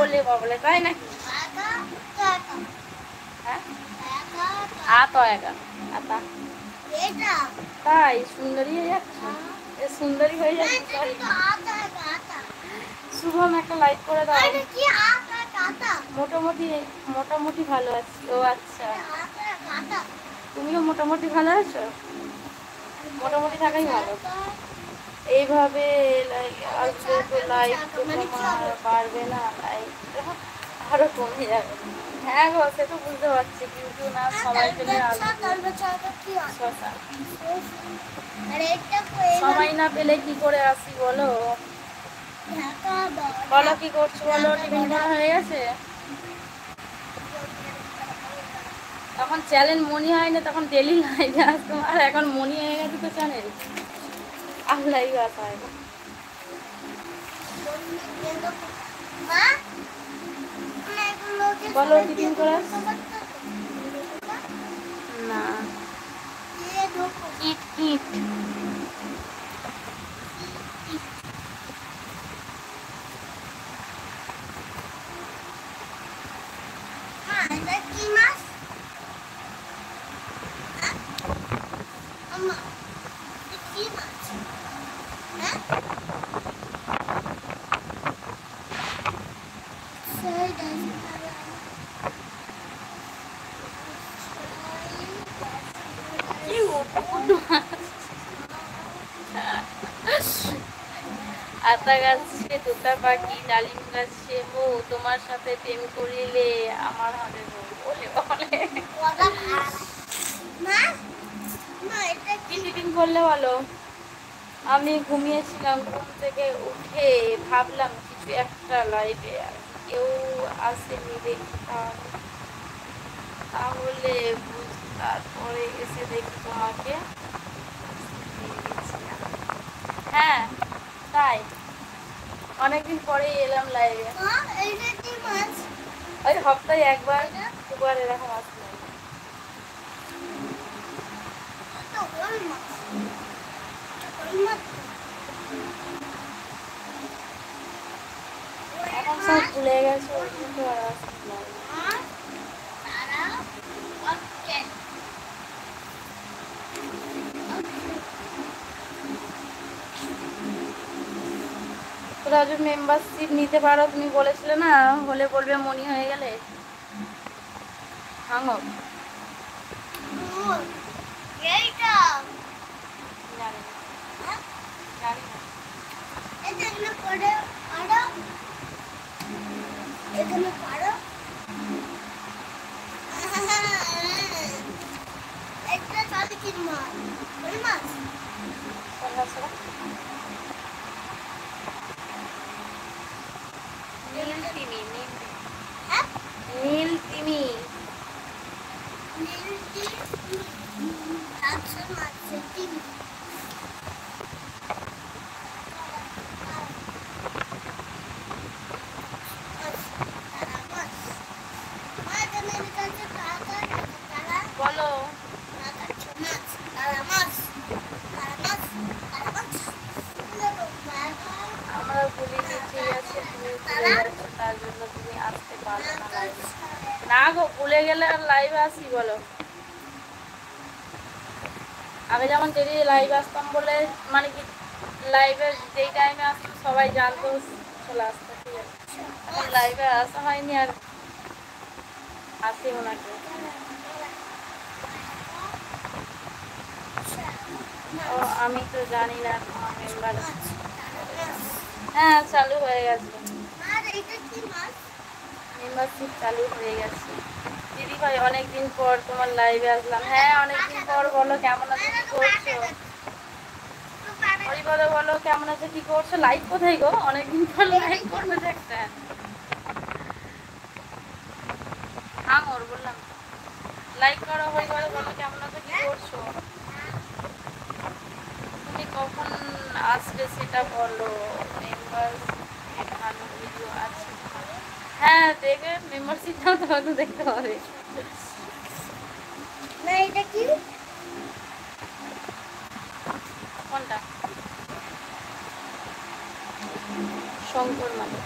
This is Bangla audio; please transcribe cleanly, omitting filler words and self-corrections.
ওলে বাবলে, তাই নাকি? হ্যাঁ, আতো একা আতা, তাই সুন্দরী হয়ে যাচ্ছে, সুন্দরী হয়ে যাচ্ছে। শুভম একটা লাইক করে দাও। মোটামুটি মোটামুটি ভালো আছি। ও আচ্ছা, তুমিও মোটামুটি ভালো আছো? মোটামুটি থাকাই ভালো। এইভাবে আসলে তো লাইক তো তোমার বাড়বে না, লাইক আরো কমে যাবে। হ্যাঁ গো, সে তো বুঝতে পারছি, কিন্তু না সময় পেলে সময় না পেলে কি করে আসি বলো? বলো কি করছো বলো, টিফিন করা হয়ে গেছে? তখন চ্যানেল মনি হয় না, তখন ডেলি লাইভে আসতাম, আর এখন মনি হয়ে গেছে তো চ্যানেল, আর লাইভে আসা হয় না। বলো টিফিন করে না, ইট ইট আতা গাছে তোতা পাখি, ডালিম গাছে বউ, তোমার সাথে প্রেম করিলে আমার হবে বউ। বলে বলে কি টিফিন করলে বলো? আমি ঘুমিয়েছিলাম, ঘুম থেকে উঠে ভাবলাম কিছু একটা লাইভে কেউ আসেনি দেখতাম, তাহলে তারপরে এসে দেখি তোমাকে। হ্যাঁ তাই, অনেকদিন পরে এলাম লাইভে। ওই সপ্তাহে একবার দুবার এরকম আসলাম। এখন সব ভুলে গেছে, ওই জন্য তো আর আসলাম। তোরা যে মেম্বারশিপ নিতে পারো, তুমি বলেছিলে না, হলে বলবে মনি হয়ে গেলে। ভাঙো নীল তিমি, নীল তিমি বলো। আমরা বলিনি, ঠিক আছে তুমি ভুলে যাচ্ছ, তার জন্য তুমি আসতে পারো না লাইভে। না গো, ভুলে গেলে আর লাইভে আসি বলো? আগে যেমন ডেলি লাইভে আসতাম বলে, মানে কি লাইভে যেই টাইমে আসতো সবাই জানতো, চলে আসতো, ঠিক আছে। এখন লাইভে আসা হয়নি আর আসিও না কেউ। ও আমি তো জানি না তোমার মেম্বার। হ্যাঁ চালু হয়ে গেছে, মেম্বারশিপ চালু হয়ে গেছে। দিদি ভাই অনেকদিন পর তোমার লাইভে আসলাম। হ্যাঁ অনেকদিন পর, বলো কেমন আছো, কি করছো? পরিবারে বলো কেমন আছো, কি করছো? লাইভ কোথায় গো? অনেকদিন পর লাইভ করবে যে একটা। ওর বললাম লাইক করো, পরিবারে বলো কেমন আছো, কি করছো? তুমি কখন আসবে সেটা বলো। মেম্বার ভালো ভিডিও আছে। হ্যাঁ দেখে মেম্বারশিপ নাও, তবে তো দেখতে হবে। না এটা কি, কোনটা? শঙ্কর মানে